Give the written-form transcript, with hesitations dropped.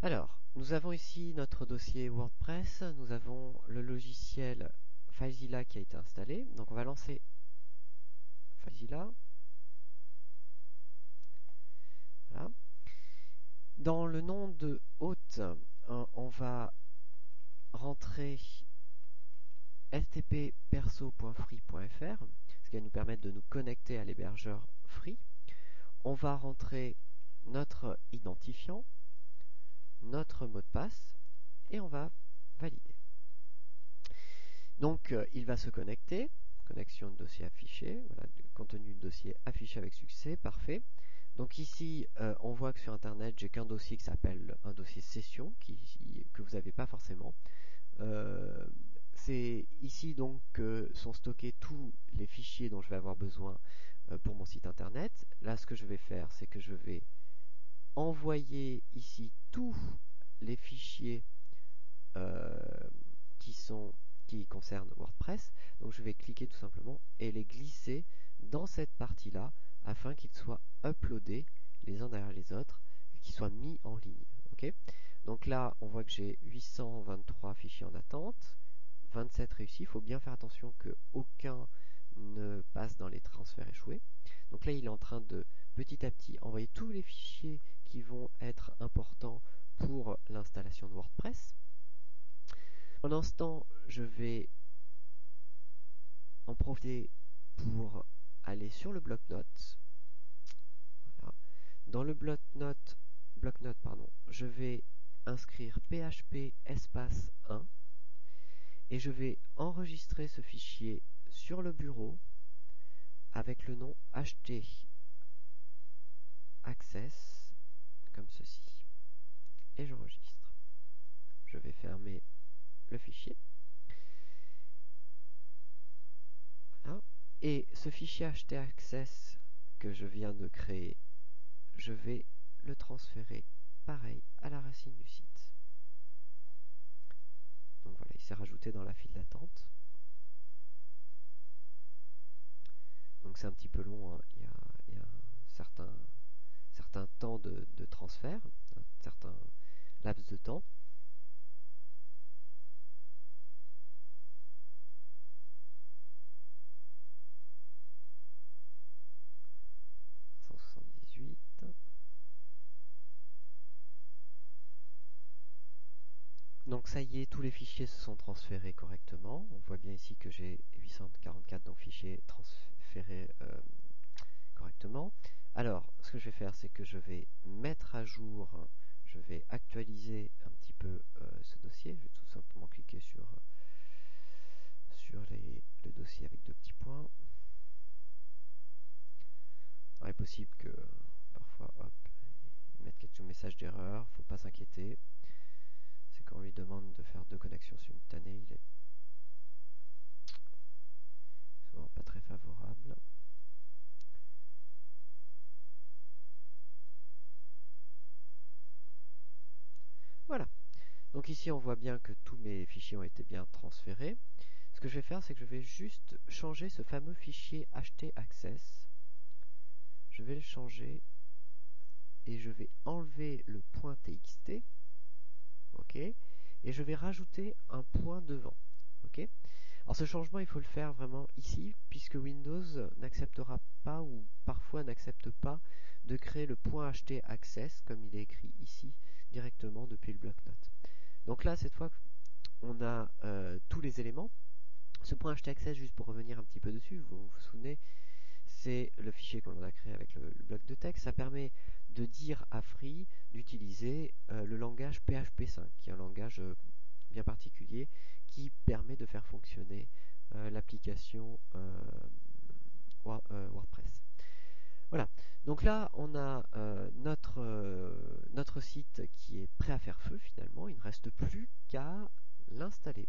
Alors, nous avons ici notre dossier WordPress, nous avons le logiciel FileZilla qui a été installé. Donc on va lancer FileZilla. Voilà. Dans le nom de hôte, on va rentrer ftp-perso.free.fr, ce qui va nous permettre de nous connecter à l'hébergeur Free. On va rentrer notre identifiant, notre mot de passe, et on va valider. Donc il va se connecter, connexion de dossier affiché, voilà, contenu de dossier affiché avec succès, parfait. Donc ici on voit que sur internet j'ai qu'un dossier qui s'appelle un dossier session que vous n'avez pas forcément. C'est ici donc que sont stockés tous les fichiers dont je vais avoir besoin pour mon site internet. Là ce que je vais faire, c'est que je vais envoyer ici tous les fichiers qui concernent WordPress. Donc je vais cliquer tout simplement et les glisser dans cette partie là afin qu'ils soient uploadés les uns derrière les autres, qu'ils soient mis en ligne. Okay, donc là on voit que j'ai 823 fichiers en attente, 27 réussis. Il faut bien faire attention que aucun ne passe dans les transferts échoués. Donc là il est en train de petit à petit envoyer tous les fichiers qui vont être importants pour l'installation de WordPress. Pendant ce temps, je vais en profiter pour aller sur le bloc-notes. Voilà. Dans le bloc-notes, je vais inscrire php espace 1 et je vais enregistrer ce fichier sur le bureau avec le nom ht access comme ceci et j'enregistre. Je vais fermer le fichier. Voilà. Et ce fichier ht access que je viens de créer, je vais le transférer pareil à la racine du site. Donc voilà, il s'est rajouté dans la file d'attente. Donc c'est un petit peu long, hein. Il y a un certain temps de transfert, un certain laps de temps. Donc ça y est, tous les fichiers se sont transférés correctement. On voit bien ici que j'ai 844 donc fichiers transférés correctement. Alors, ce que je vais faire, c'est que je vais mettre à jour, je vais actualiser un petit peu ce dossier. Je vais tout simplement cliquer sur le dossier avec deux petits points. Alors, il est possible que parfois, hop, il mette quelques messages d'erreur. Faut pas s'inquiéter. C'est quand on lui demande de faire deux connexions simultanées, il est souvent pas très favorable. Voilà. Donc ici on voit bien que tous mes fichiers ont été bien transférés. Ce que je vais faire, c'est que je vais juste changer ce fameux fichier htaccess. Je vais le changer et je vais enlever le point .txt. Ok, et je vais rajouter un point devant. Ok, alors ce changement il faut le faire vraiment ici puisque Windows n'acceptera pas ou parfois n'accepte pas de créer le point htaccess comme il est écrit ici directement depuis le bloc-notes. Donc là cette fois on a tous les éléments. Ce point htaccess, juste pour revenir un petit peu dessus, vous vous souvenez, c'est le fichier qu'on a créé avec le bloc de texte. Ça permet de dire à Free d'utiliser le langage PHP 5, qui est un langage bien particulier qui permet de faire fonctionner l'application WordPress. Voilà, donc là on a notre site qui est prêt à faire feu finalement. Il ne reste plus qu'à l'installer.